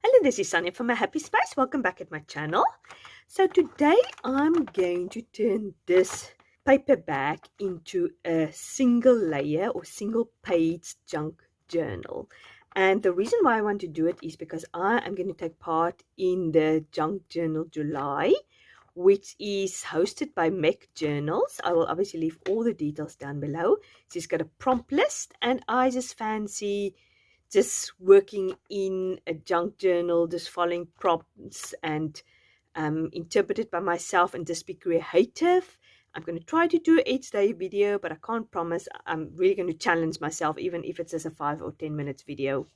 Hello, this is Sonja from A Happy Space. Welcome back at my channel. So today I'm going to turn this paper bag into a single layer or single page junk journal. And the reason why I want to do it is because I am going to take part in the Junk Journal July, which is hosted by Meg Journals. I will obviously leave all the details down below. She's got a prompt list, and I just fancy just working in a junk journal, just following prompts and interpret it by myself and just be creative. I'm going to try to do each day video, but I can't promise. I'm really going to challenge myself, even if it's just a 5 or 10 minutes video.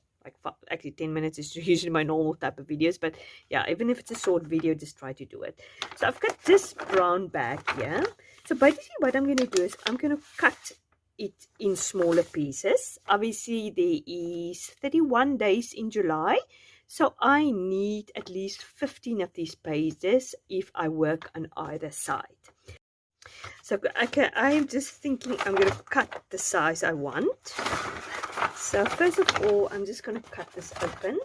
Actually 10 minutes is usually my normal type of videos, but yeah, even if it's a short video, just try to do it. So I've got this brown bag here. So basically what I'm going to do is I'm going to cut it in smaller pieces. Obviously there is 31 days in July, so I need at least 15 of these pages if I work on either side. So I'm just thinking I'm going to cut the size I want. So first of all, I'm just going to cut this open.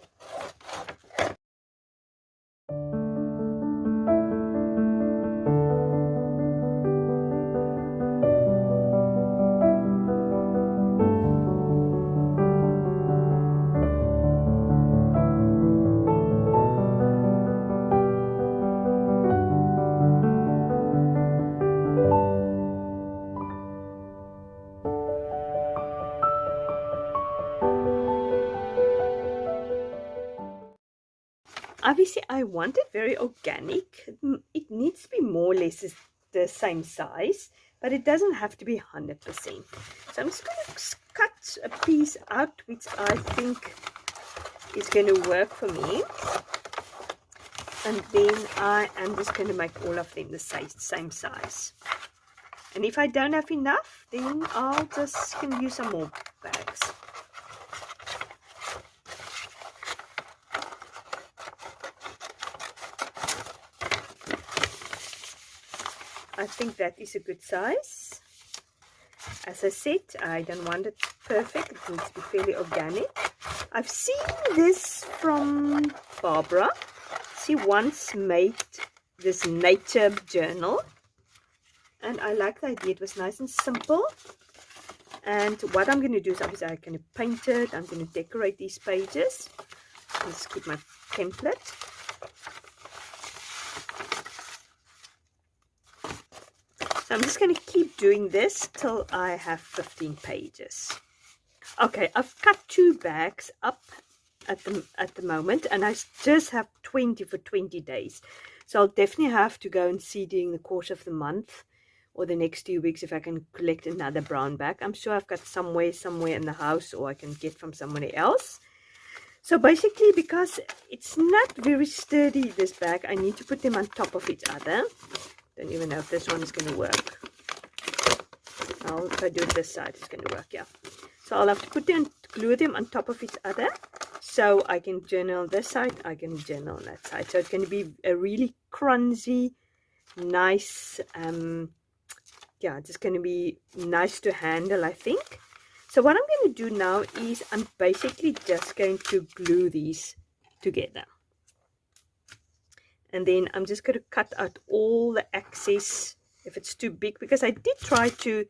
Obviously, I want it very organic. It needs to be more or less the same size, but it doesn't have to be 100%. So I'm just going to cut a piece out which I think is going to work for me. And then I am just going to make all of them the same size. And if I don't have enough, then I'll just can use some more bags. I think that is a good size. As I said, I don't want it perfect. It needs to be fairly organic. I've seen this from Barbara. She once made this nature journal, and I like the idea. It was nice and simple. And what I'm going to do is obviously I'm going to paint it. I'm going to decorate these pages. Let's keep my template. So I'm just going to keep doing this till I have 15 pages. Okay, I've cut 2 bags up at the moment, and I just have 20 for 20 days. So I'll definitely have to go and see during the course of the month or the next 2 weeks if I can collect another brown bag. I'm sure I've got somewhere in the house, or I can get from somebody else. So basically, because it's not very sturdy, this bag, I need to put them on top of each other. Don't even know if this one is going to work. If I do it this side, it's going to work, yeah. So I'll have to put them, glue them on top of each other, so I can journal on this side, I can journal on that side. So it's going to be a really crunchy, nice, yeah, it's going to be nice to handle, I think. So what I'm going to do now is I'm basically just going to glue these together. And then I'm just going to cut out all the excess if it's too big, because I did try to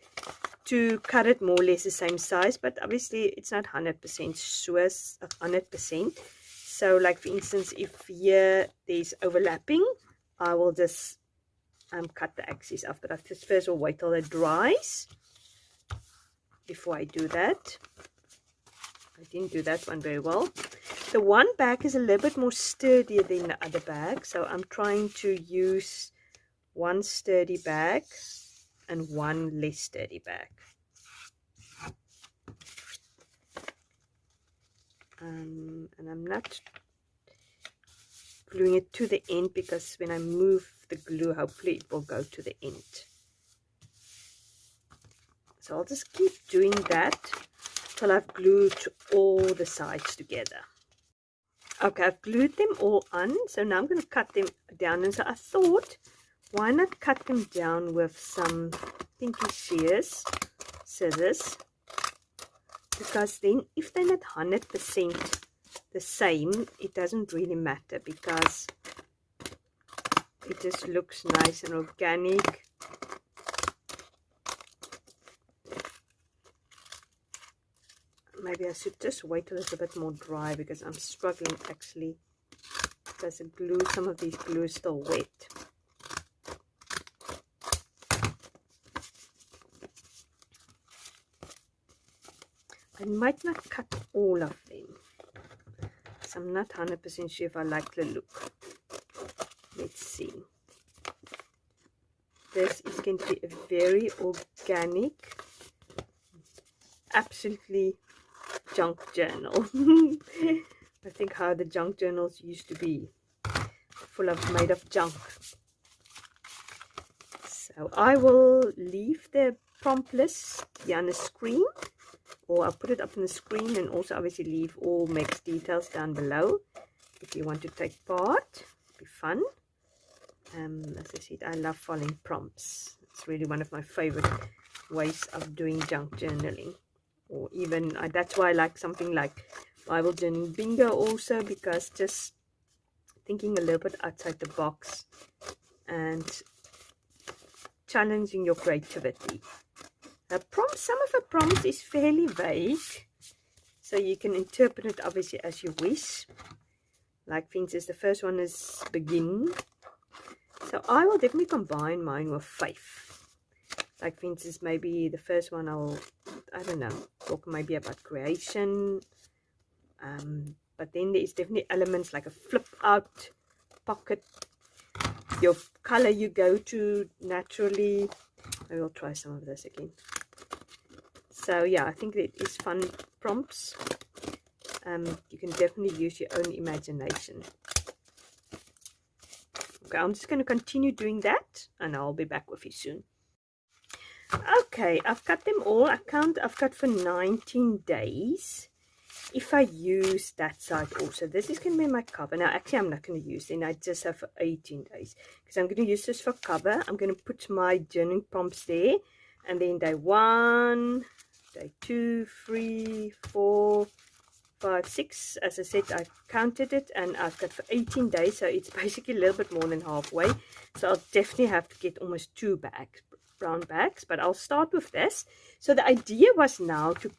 cut it more or less the same size, but obviously it's not 100% sure, 100%. So like for instance, if here there's overlapping, I will just cut the excess off, but I just first will wait till it dries before I do that. I didn't do that one very well. The one bag is a little bit more sturdier than the other bag, so I'm trying to use one sturdy bag and one less sturdy bag. And I'm not gluing it to the end, because when I move the glue, hopefully it will go to the end. So I'll just keep doing that till I've glued all the sides together. Okay, I've glued them all on, so now I'm going to cut them down. And so I thought, why not cut them down with some pinky scissors, because then if they're not 100% the same, it doesn't really matter because it just looks nice and organic. Maybe I should just wait a little bit more dry because I'm struggling actually, because the glue, some of these glue is still wet. I might not cut all of them, so I'm not 100% sure if I like the look. Let's see. This is going to be a very organic, absolutely junk journal. I think how the junk journals used to be, made of junk. So I will leave the prompt list here on the screen, or I'll put it up on the screen, and also obviously leave all Meg's details down below if you want to take part. It'll be fun. As I said, I love following prompts. It's really one of my favorite ways of doing junk journaling. Or even, that's why I like something like Bible Journaling Bingo also, because just thinking a little bit outside the box and challenging your creativity. Some of the prompts is fairly vague, so you can interpret it obviously as you wish. Like for instance, the first one is begin. So I will definitely combine mine with faith. Like for instance, maybe the first one I don't know, talk maybe about creation. But then there's definitely elements like a flip out pocket, your color you go to naturally. I will try some of this again. So yeah, I think it is fun prompts. You can definitely use your own imagination. Okay, I'm just going to continue doing that, and I'll be back with you soon. Okay, I've cut them all. I've cut for 19 days. If I use that side also, this is going to be my cover. Now, actually, I'm not going to use it. I just have for 18 days because I'm going to use this for cover. I'm going to put my journaling prompts there, and then day 1, day 2, 3, 4, 5, 6. As I said, I counted it, and I've got for 18 days, so it's basically a little bit more than halfway. So I'll definitely have to get almost 2 bags, brown bags, but I'll start with this. So the idea was now to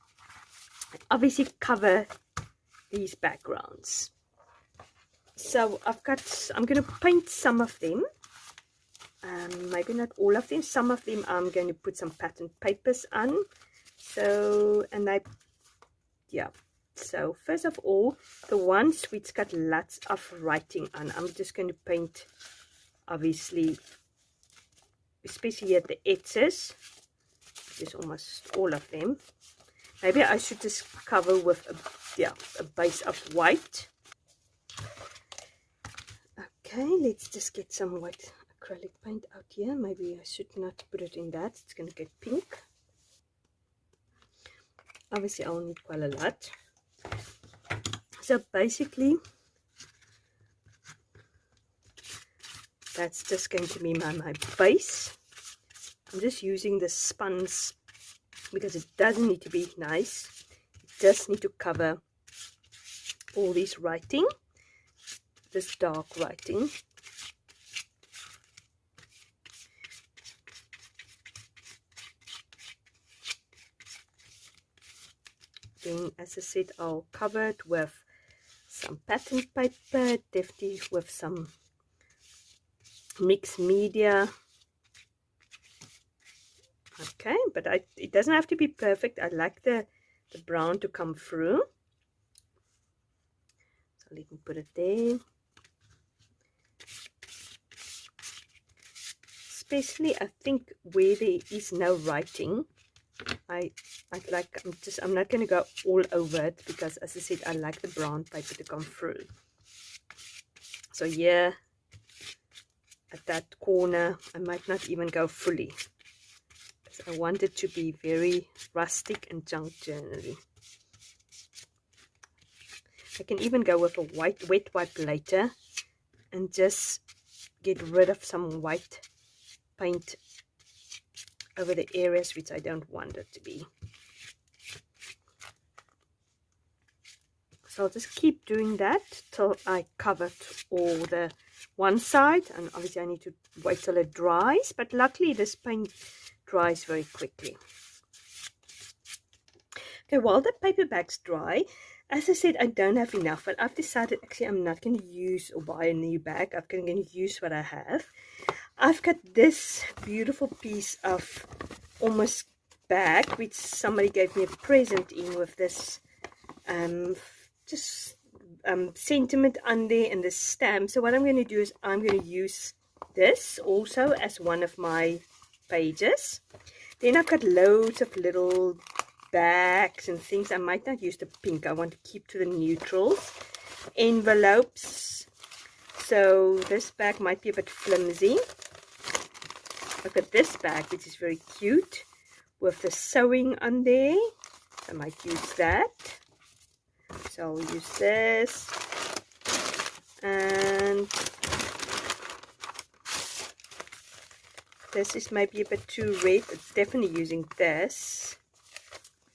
obviously cover these backgrounds. So I'm going to paint some of them, maybe not all of them. Some of them I'm going to put some pattern papers on. So, so first of all, the ones which got lots of writing on, I'm just going to paint, obviously, especially at the edges. There's almost all of them. Maybe I should just cover with a base of white. Okay, let's just get some white acrylic paint out here. Maybe I should not put it in that. It's going to get pink. Obviously, I'll need quite a lot. So basically, that's just going to be my base. I'm just using the sponge because it doesn't need to be nice. It just need to cover all this writing, this dark writing. Then, as I said, I'll cover it with some pattern paper, definitely with some mixed media. Okay, but it doesn't have to be perfect. I like the brown to come through. So let me put it there. Especially, I think where there is no writing, I'm not going to go all over it because, as I said, I like the brown paper to come through. So here at that corner, I might not even go fully because I want it to be very rustic and junk journaling. I can even go with a wet wipe later and just get rid of some white paint over the areas which I don't want it to be. So I'll just keep doing that till I covered all the one side, and obviously I need to wait till it dries, but luckily this paint dries very quickly. Okay, while the paper bag's dry, as I said, I don't have enough, but I've decided actually I'm not going to use or buy a new bag. I'm going to use what I have. I've got this beautiful piece of almost bag which somebody gave me a present in, with this sentiment on there and the stamp. So what I'm going to do is I'm going to use this also as one of my pages. Then I've got loads of little bags and things. I might not use the pink. I want to keep to the neutrals. Envelopes. So this bag might be a bit flimsy. I've got this bag which is very cute with the sewing on there. I might use that. So I'll use this. And this is maybe a bit too red. It's definitely using this.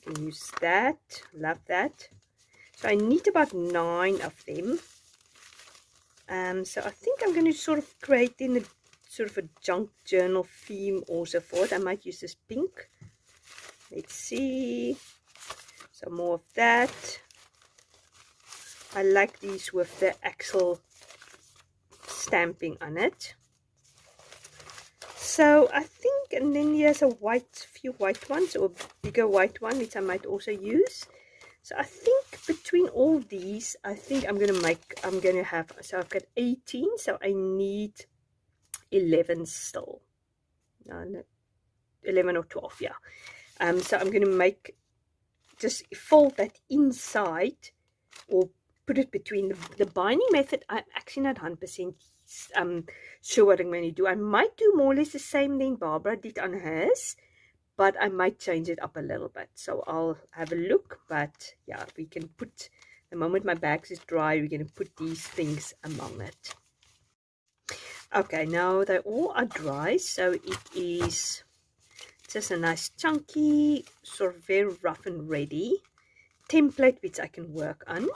I can use that. Love that. So I need about 9 of them. So I think I'm going to sort of create in a sort of a junk journal theme also for it. I might use this pink. Let's see. Some more of that. I like these with the actual stamping on it. So I think, and then there's a few white ones, or bigger white one which I might also use. So I think between all these, I think I'm gonna have, so I've got 18, so I need 11 still. No, 11 or 12, yeah. So I'm gonna just fold that inside, or put it between the binding method. I'm actually not 100% sure what I'm going to do. I might do more or less the same thing Barbara did on hers, but I might change it up a little bit. So I'll have a look. But yeah, we can put, the moment my bags is dry, we're going to put these things among it. Okay, now they all are dry, so it is just a nice chunky, sort of very rough and ready template which I can work on.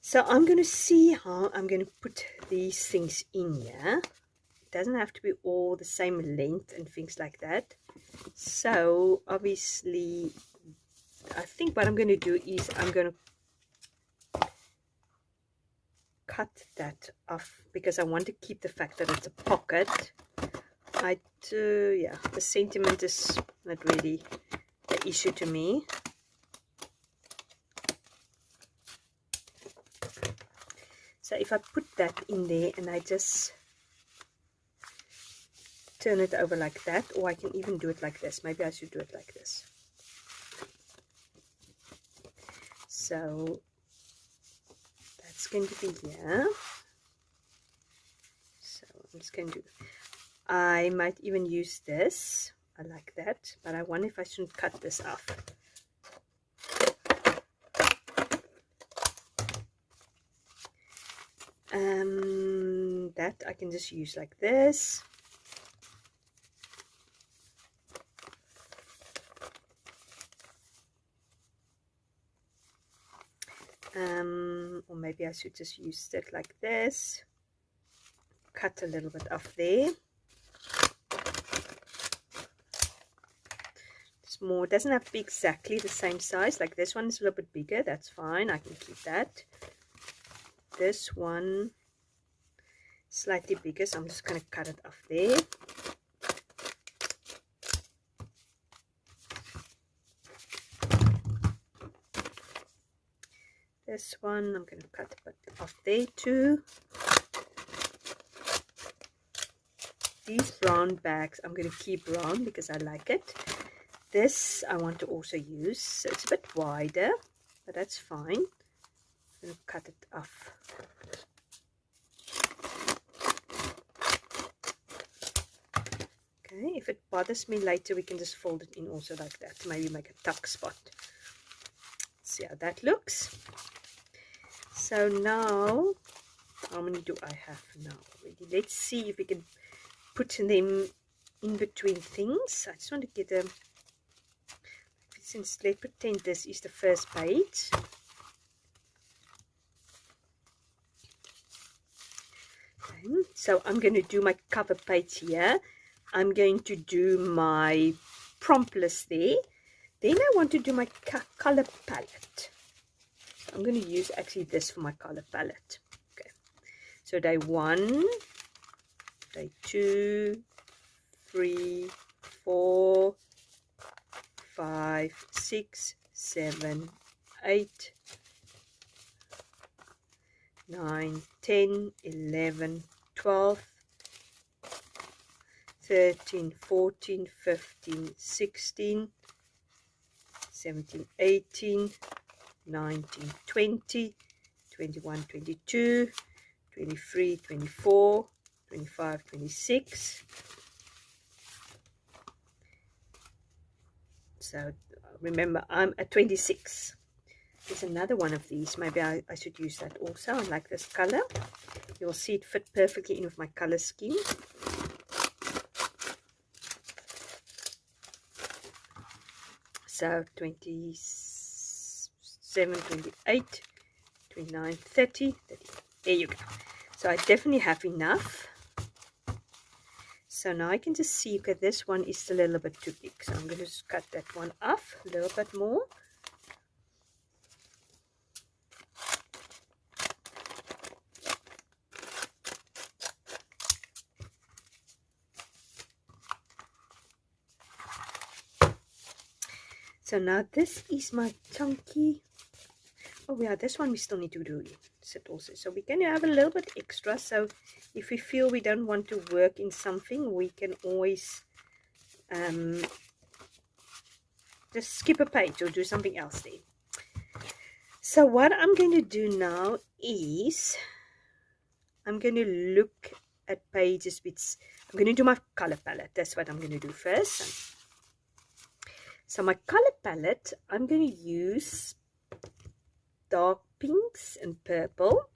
So I'm going to see how I'm going to put these things in here. It doesn't have to be all the same length and things like that. So obviously, I think what I'm going to do is I'm going to cut that off, because I want to keep the fact that it's a pocket. Yeah, the sentiment is not really the issue to me. So if I put that in there and I just turn it over like that, or I can even do it like this. Maybe I should do it like this. So that's going to be here. So I'm just going to, I might even use this. I like that, but I wonder if I shouldn't cut this off. That I can just use like this. Or maybe I should just use it like this. Cut a little bit off there. It's more, it doesn't have to be exactly the same size. Like this one is a little bit bigger. That's fine. I can keep that. This one slightly bigger, so I'm just going to cut it off there. This one I'm going to cut a bit off there too. These brown bags I'm going to keep brown because I like it. This I want to also use, so it's a bit wider, but that's fine. I'm going to cut it off. Okay, if it bothers me later, we can just fold it in also like that to maybe make a tuck spot. See how that looks. So now, how many do I have now already? Let's see if we can put them in between things. I just want to get a, since let's pretend this is the first page. Okay, so I'm going to do my cover page here. I'm going to do my prompt list there. Then I want to do my color palette. So I'm going to use actually this for my color palette. Okay, so day 1, day 2, 3, 4, 5, 6, 7, 8, 9, 10, 11, 12, 13, 14, 15, 16, 17, 18, 19, 20, 21, 22, 23, 24, 25, 26. So remember, I'm at 26. There's another one of these. Maybe I should use that also. I like this color. You'll see it fit perfectly in with my color scheme. So 27, 28, 29, 30, 30. There you go. So I definitely have enough. So now I can just see, okay, this one is still a little bit too big. So I'm going to just cut that one off a little bit more. So now this is my chunky. Oh yeah, this one we still need to do it also. So we're going to have a little bit extra. So if we feel we don't want to work in something, we can always just skip a page or do something else there. So what I'm going to do now is I'm going to look at pages which I'm going to do my color palette. That's what I'm going to do first. So my color palette, I'm going to use dark pinks and purple.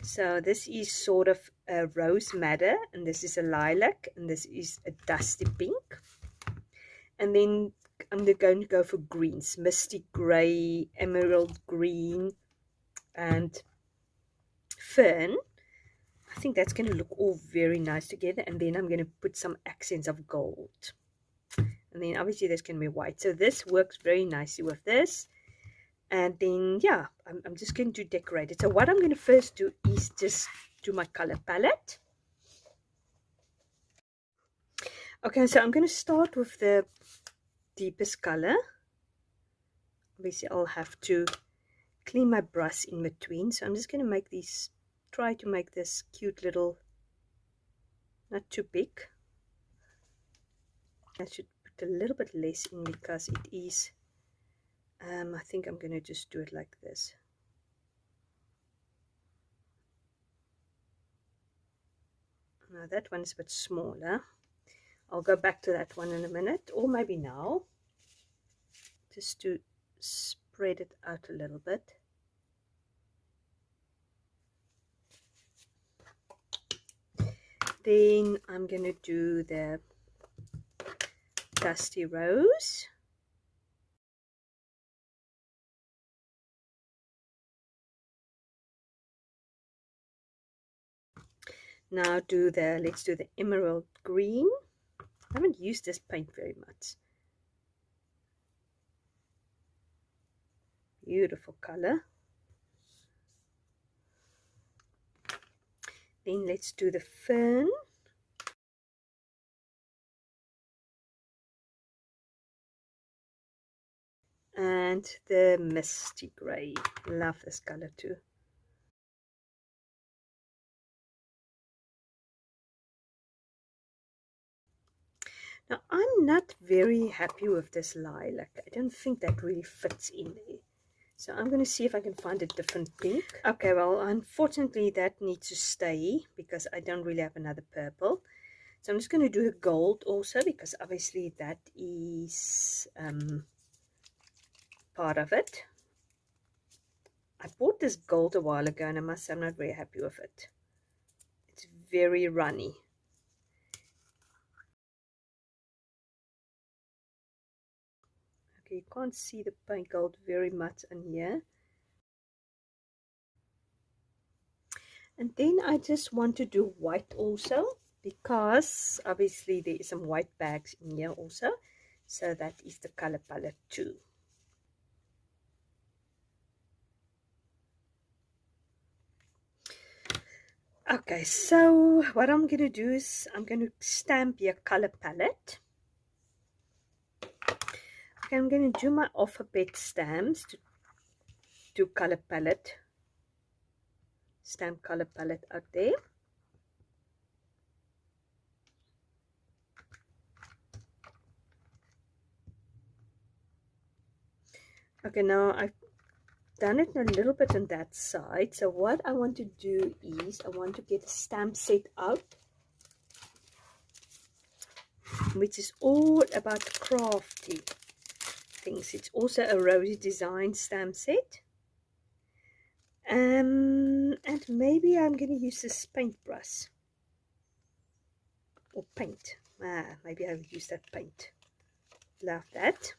So this is sort of a rose madder, and this is a lilac, and this is a dusty pink. And then I'm going to go for greens, misty gray, emerald green, and fern. I think that's going to look all very nice together. And then I'm going to put some accents of gold. And then obviously there's going to be white. So this works very nicely with this. And then, yeah, I'm just going to decorate it. So what I'm going to first do is just do my color palette. Okay, so I'm going to start with the deepest color. Obviously, I'll have to clean my brush in between. So I'm just going to make these, try to make this cute little, not too big. I should put a little bit less in because it is, I think I'm going to just do it like this. Now that one is a bit smaller. I'll go back to that one in a minute, or maybe now, just to spread it out a little bit. Then I'm going to do the dusty rose. Now let's do the emerald green. I haven't used this paint very much. Beautiful color. Then let's do the fern. And the misty gray. Love this color too. Now I'm not very happy with this lilac. I don't think that really fits in there. So I'm going to see if I can find a different pink. Okay, well, unfortunately that needs to stay because I don't really have another purple. So I'm just going to do a gold also because obviously that is part of it. I bought this gold a while ago and I must say I'm not very happy with it. It's very runny. Okay, you can't see the paint gold very much in here. And then I just want to do white also, because obviously there is some white bags in here also. So that is the color palette too. Okay, so what I'm going to do is I'm going to stamp your color palette. Okay, I'm going to do my alphabet stamps to do color palette. Stamp color palette out there. Okay, now I've done it a little bit on that side. So what I want to do is I want to get a stamp set out, which is all about crafty things. It's also a rosy design stamp set. And maybe I'm going to use this paintbrush or paint. Maybe I will use that paint. Love that.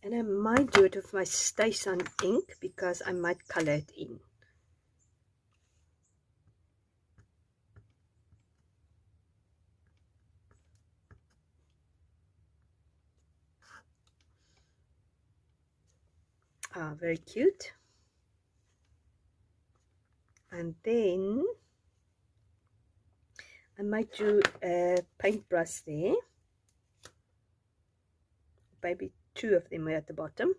And I might do it with my Stay Sun ink because I might color it in. Very cute. And then I might do a paintbrush there. Maybe two of them are at the bottom.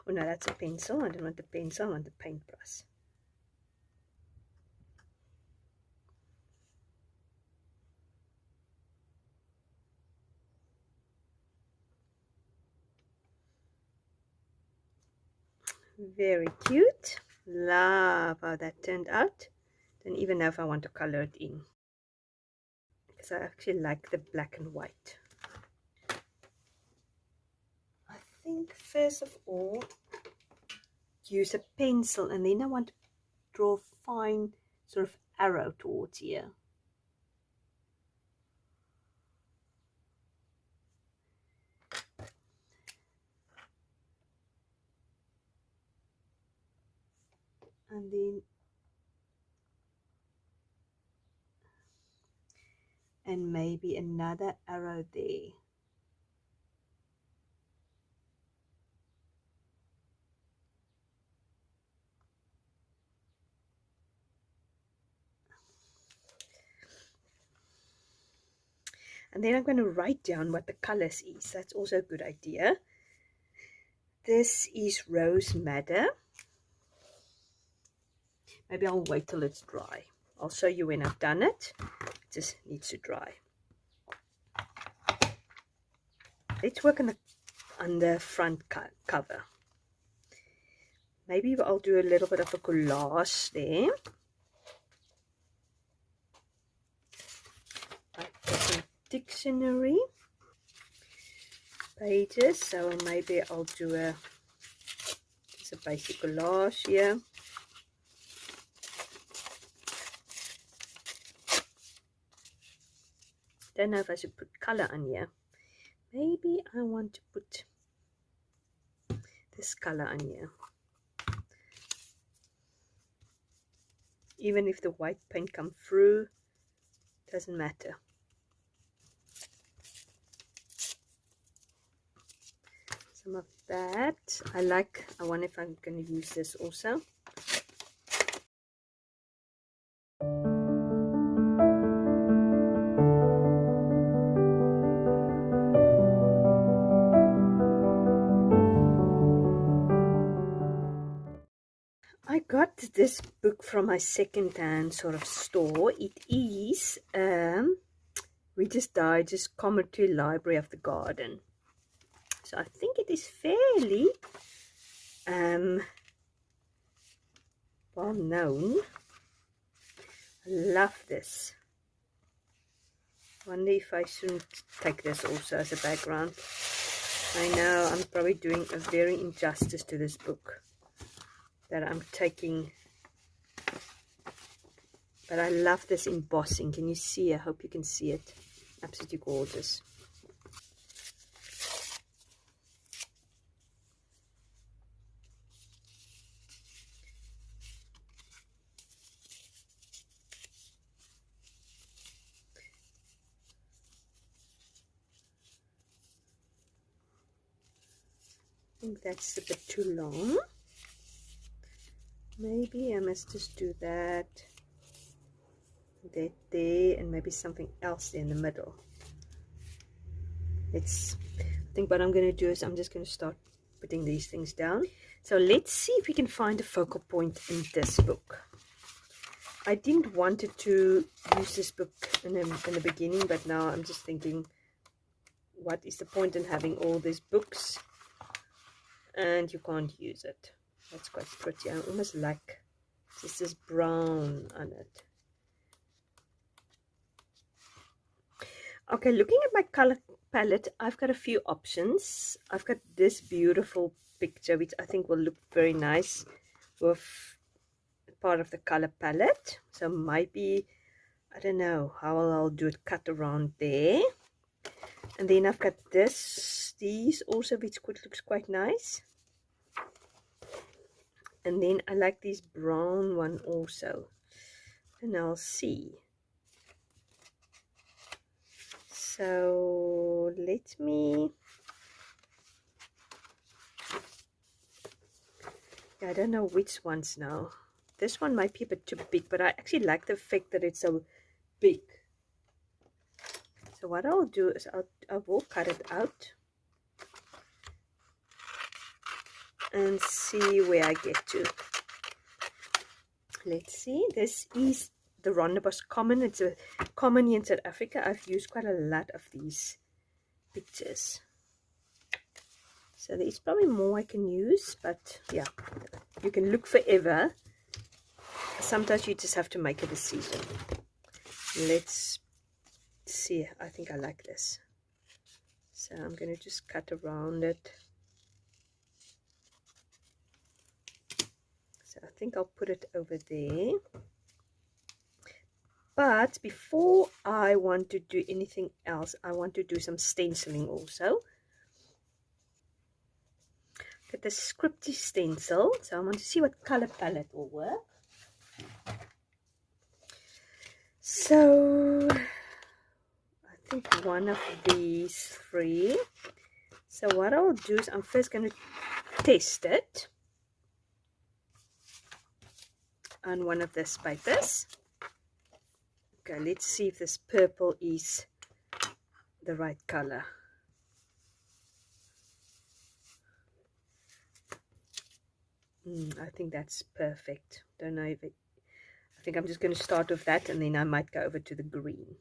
Oh no, that's a pencil. I don't want the pencil, I want the paintbrush. Very cute. Love how that turned out. Don't even know if I want to color it in, because I actually like the black and white. I think first of all, use a pencil, and then I want to draw a fine sort of arrow towards here. And then maybe another arrow there. And then I'm going to write down what the colors is. That's also a good idea. This is Rose Madder. Maybe I'll wait till it's dry. I'll show you when I've done it. It just needs to dry. Let's work on the front cover. Maybe I'll do a little bit of a collage there. I've got some dictionary pages, so maybe I'll do just a basic collage here. Don't know if I should put color on here. Maybe I want to put this color on here. Even if the white paint comes through, doesn't matter. Some of that. I wonder if I'm going to use this also. I got this book from my second-hand sort of store. It is Reader's Digest Commentary Library of the Garden. So I think it is fairly well known. I love this. Wonder if I shouldn't take this also as a background. I know I'm probably doing a very injustice to this book that I'm taking, but I love this embossing. Can you see? I hope you can see it. Absolutely gorgeous. think that's a bit too long. Maybe I must just do that there, and maybe something else in the middle. I think what I'm going to do is I'm just going to start putting these things down. So let's see if we can find a focal point in this book. I didn't want to use this book in the beginning, but now I'm just thinking, what is the point in having all these books and you can't use it? That's quite pretty. I almost like just this brown on it. Okay, looking at my color palette, I've got a few options. I've got this beautiful picture, which I think will look very nice with part of the color palette. So maybe, I don't know how I'll do it, cut around there. And then I've got these also, which looks quite nice. And then I like this brown one also. And I'll see. So let me, I don't know which ones now. This one might be a bit too big, but I actually like the fact that it's so big. So what I'll do is I will cut it out and see where I get to. Let's see. This is the Rondebosch Common. It's a common here in South Africa. I've used quite a lot of these pictures. So there's probably more I can use, but yeah, you can look forever. Sometimes you just have to make a decision. Let's see. I think I like this. So I'm going to just cut around it. So I think I'll put it over there. But before I want to do anything else, I want to do some stenciling also. Get the scripty stencil. So I want to see what color palette will work. So I think one of these three. So what I'll do is I'm first going to test it on one of these papers. Okay, let's see if this purple is the right color. I think that's perfect. Don't know if I think I'm just going to start with that, and then I might go over to the green.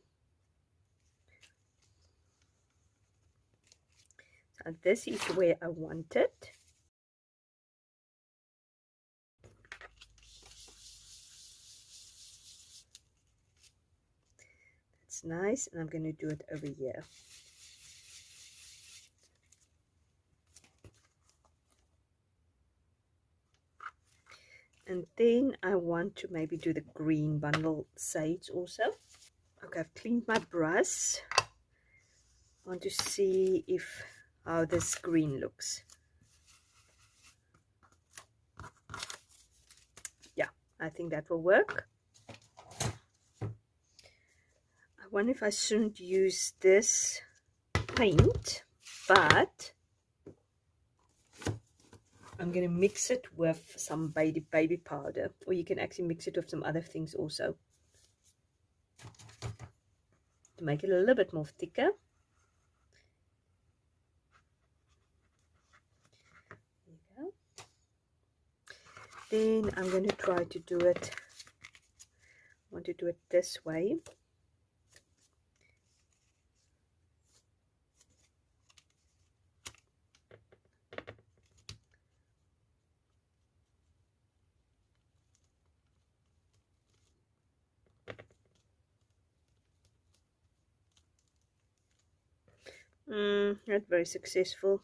So this is where I want it. That's nice, and I'm going to do it over here. And then I want to maybe do the green bundle sage also. Okay, I've cleaned my brush. I want to see how this green looks. Yeah, I think that will work. I wonder if I shouldn't use this paint, but I'm going to mix it with some baby powder, or you can actually mix it with some other things also to make it a little bit more thicker. There you go. Then I'm going to try to do it, I want to do it this way. Not very successful.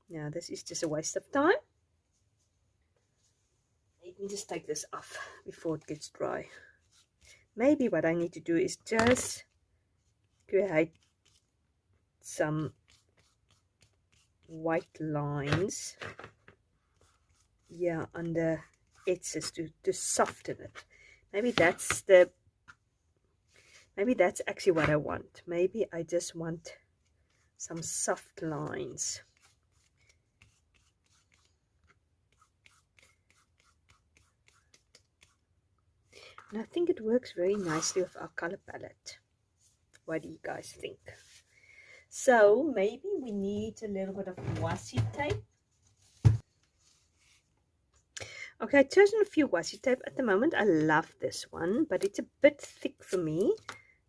Yeah, this is just a waste of time. Let me just take this off before it gets dry. Maybe what I need to do is just create some white lines, yeah, on the edges to soften it. Maybe that's actually what I want. Maybe I just want some soft lines. And I think it works very nicely with our color palette. What do you guys think? So maybe we need a little bit of washi tape. Okay, I've chosen a few washi tape at the moment. I love this one, but it's a bit thick for me.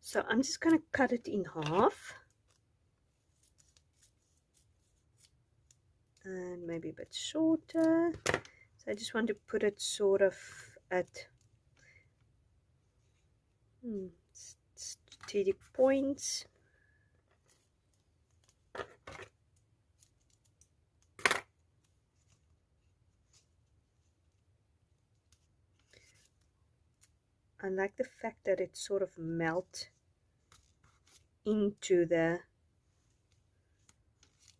So I'm just going to cut it in half. And maybe a bit shorter. So I just want to put it sort of at strategic points. I like the fact that it sort of melts into the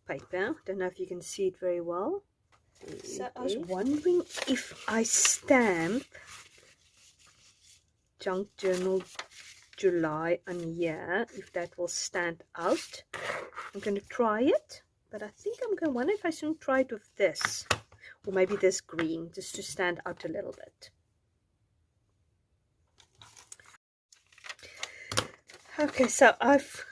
paper. Don't know if you can see it very well. So I was wondering if I stamp Junk Journal July on here, if that will stand out. I'm going to try it, but I think I'm going to wonder if I shouldn't try it with this, or maybe this green, just to stand out a little bit. Okay, so I've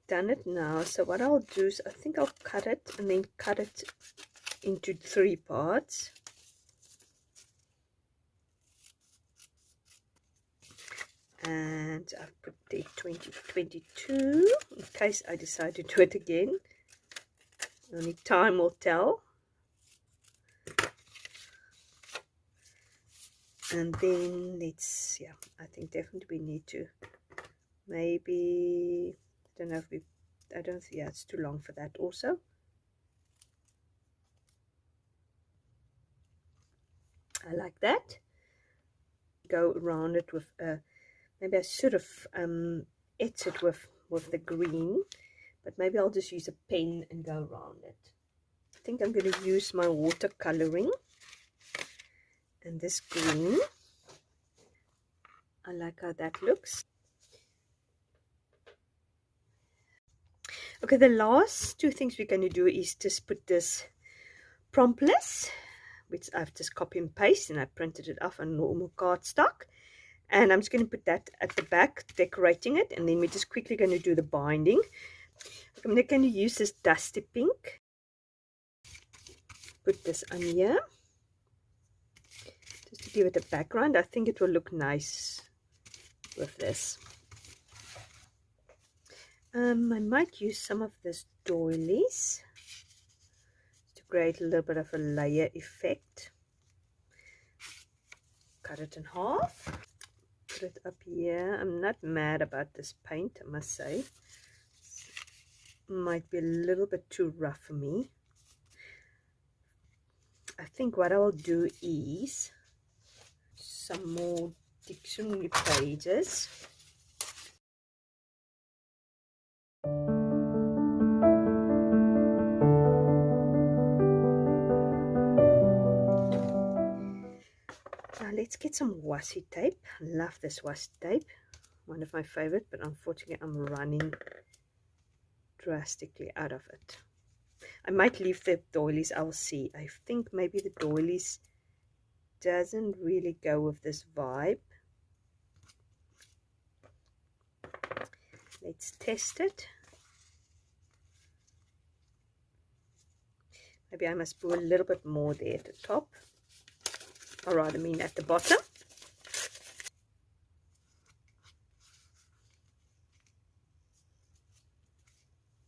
done it now. So what I'll do is I think I'll cut it and then cut it into 3 parts. And I've put date 2022 in case I decide to do it again. Only time will tell. And then let's, yeah, I think definitely we need to maybe, I don't know if we, I don't think, yeah, it's too long for that also. I like that. Go around it with a, maybe I should have etched it with the green, but maybe I'll just use a pen and go around it. I think I'm going to use my watercoloring and this green. I like how that looks. Okay, the last 2 things we're going to do is just put this promptless, which I've just copy and paste, and I printed it off on normal cardstock. And I'm just going to put that at the back, decorating it, and then we're just quickly going to do the binding. I'm going to use this dusty pink. Put this on here, just to give it a background. I think it will look nice with this. I might use some of this doilies to create a little bit of a layer effect. Cut it in half. Put it up here. I'm not mad about this paint, I must say. Might be a little bit too rough for me. I think what I will do is some more dictionary pages. Now let's get some washi tape. I love this washi tape. One of my favorite, but unfortunately I'm running drastically out of it. I might leave the doilies, I'll see. I think maybe the doilies doesn't really go with this vibe. Let's test it. Maybe I must put a little bit more there at the top, or rather mean at the bottom.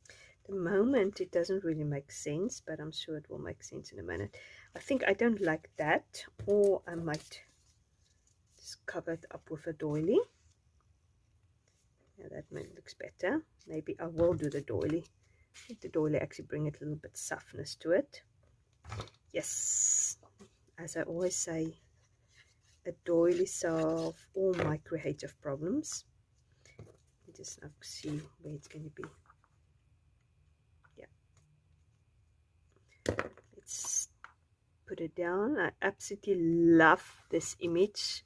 At the moment it doesn't really make sense, but I'm sure it will make sense in a minute. I think I don't like that, or I might just cover it up with a doily. Yeah, that looks better. Maybe I will do the doily. Let the doily actually bring it a little bit softness to it. Yes, as I always say, a doily solve all my creative problems. You just now see where it's going to be. Yeah, let's put it down. I absolutely love this image.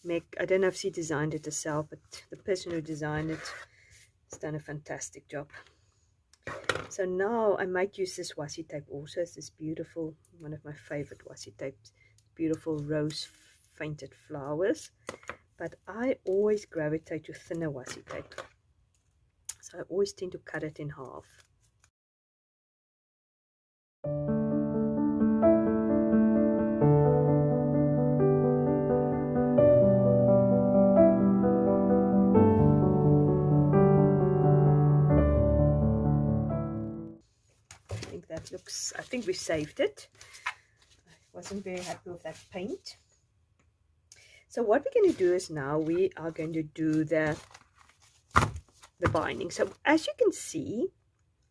Meg, I don't know if she designed it herself, but the person who designed it has done a fantastic job. So now I might use this washi tape also. It's this beautiful, one of my favorite washi tapes, beautiful rose painted flowers. but I always gravitate to thinner washi tape. So I always tend to cut it in half. I think we saved it. I wasn't very happy with that paint. So what we're going to do is now we are going to do the binding. So as you can see,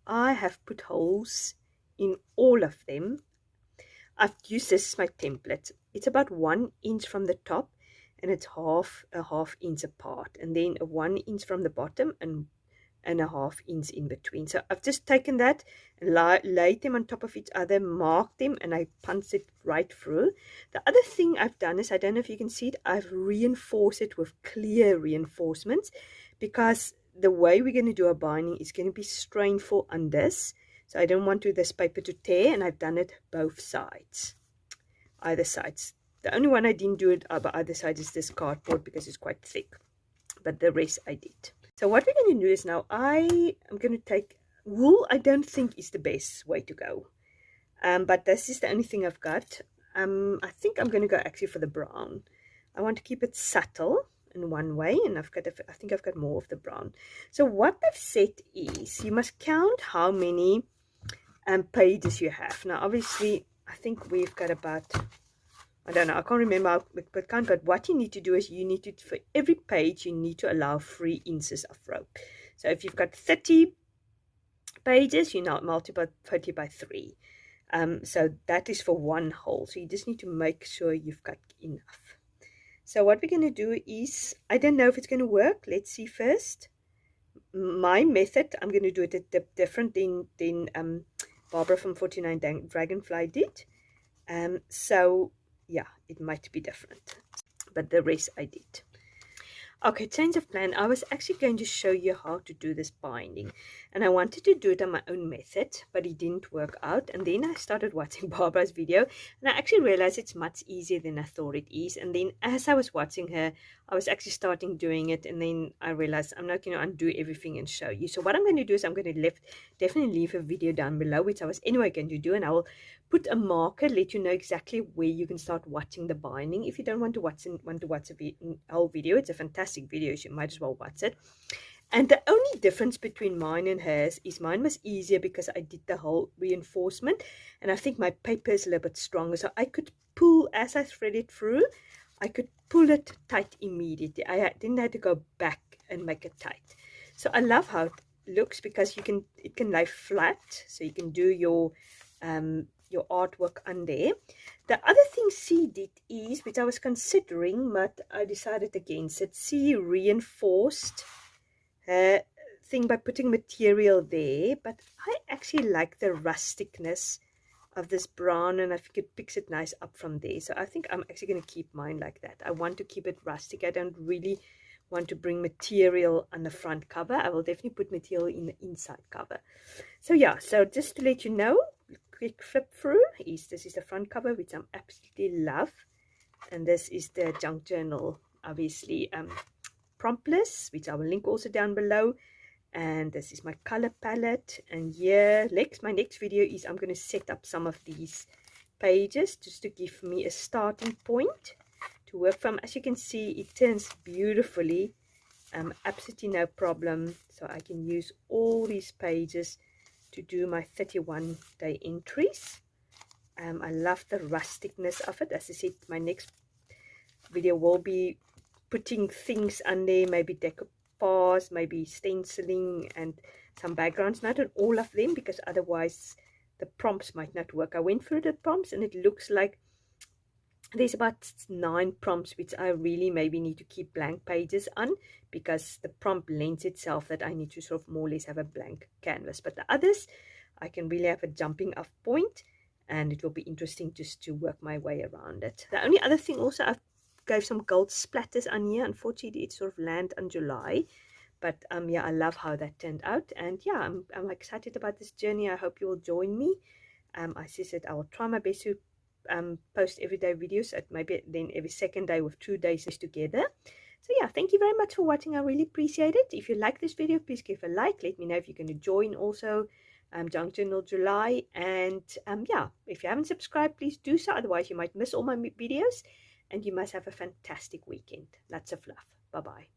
I have put holes in all of them. I've used this as my template. It's about 1 inch from the top, and it's a half inch apart, and then 1 inch from the bottom and a half inch in between. So I've just taken that and laid them on top of each other, marked them, and I punched it right through. The other thing I've done is, I don't know if you can see it, I've reinforced it with clear reinforcements, because the way we're going to do a binding is going to be strainful on this. So I don't want this paper to tear, and I've done it both sides, either sides. The only one I didn't do it by either side is this cardboard, because it's quite thick, but the rest I did. So what we're going to do is now I am going to take wool. I don't think is the best way to go, but this is the only thing I've got. I think I'm going to go actually for the brown. I want to keep it subtle in one way, and I think I've got more of the brown. So what they've said is you must count how many pages you have. Now obviously I think we've got about, I don't know, I can't remember how we count, but what you need to do is you need to, for every page, you need to allow 3 inches of rope. So if you've got 30 pages, you now multiply 30 by 3. So that is for one hole. So you just need to make sure you've got enough. So what we're going to do is, I don't know if it's going to work. Let's see first. My method, I'm going to do it different than Barbara from 49 Dragonfly did. So yeah, it might be different, but the rest I did. Okay, change of plan. I was actually going to show you how to do this binding, and I wanted to do it on my own method, but it didn't work out. And then I started watching Barbara's video, and I actually realized it's much easier than I thought it is. And then as I was watching her, I was actually starting doing it, and then I realized I'm not going to undo everything and show you. So what I'm going to do is I'm going to definitely leave a video down below, which I was anyway going to do, and I will put a marker, let you know exactly where you can start watching the binding. If you don't want to watch a whole video, it's a fantastic video, so you might as well watch it. And the only difference between mine and hers is mine was easier because I did the whole reinforcement, and I think my paper is a little bit stronger, so I could pull, as I thread it through, I could pull it tight immediately. I didn't have to go back and make it tight. So I love how it looks, because it can lie flat, so you can do your artwork on there. The other thing C did is, which I was considering, but I decided against it, C reinforced her thing by putting material there, but I actually like the rusticness of this brown, and I think it picks it nice up from there. So I think I'm actually going to keep mine like that. I want to keep it rustic. I don't really want to bring material on the front cover. I will definitely put material in the inside cover. So yeah, so just to let you know, quick flip through this is the front cover, which I'm absolutely love, and this is the Junk Journal, obviously, prompt list, which I will link also down below. And this is my color palette, and here my next video is I'm going to set up some of these pages just to give me a starting point to work from. As you can see, it turns beautifully, absolutely no problem. So I can use all these pages to do my 31-day entries. I love the rusticness of it. As I said, my next video will be putting things under, maybe decoupage, maybe stenciling, and some backgrounds. Not on all of them, because otherwise the prompts might not work. I went through the prompts, and it looks like there's about 9 prompts which I really maybe need to keep blank pages on, because the prompt lends itself that I need to sort of more or less have a blank canvas. But the others, I can really have a jumping off point, and it will be interesting just to work my way around it. The only other thing also, I've gave some gold splatters on here. Unfortunately, it sort of landed on July, but yeah, I love how that turned out. And yeah, I'm excited about this journey. I hope you will join me. As I said, I will try my best to post everyday videos, at maybe then every second day with 2 days together. So yeah, thank you very much for watching. I really appreciate it. If you like this video, please give a like. Let me know if you're going to join also Junk Journal July. And yeah, if you haven't subscribed, please do so. Otherwise, you might miss all my videos. And you must have a fantastic weekend. Lots of love. Bye-bye.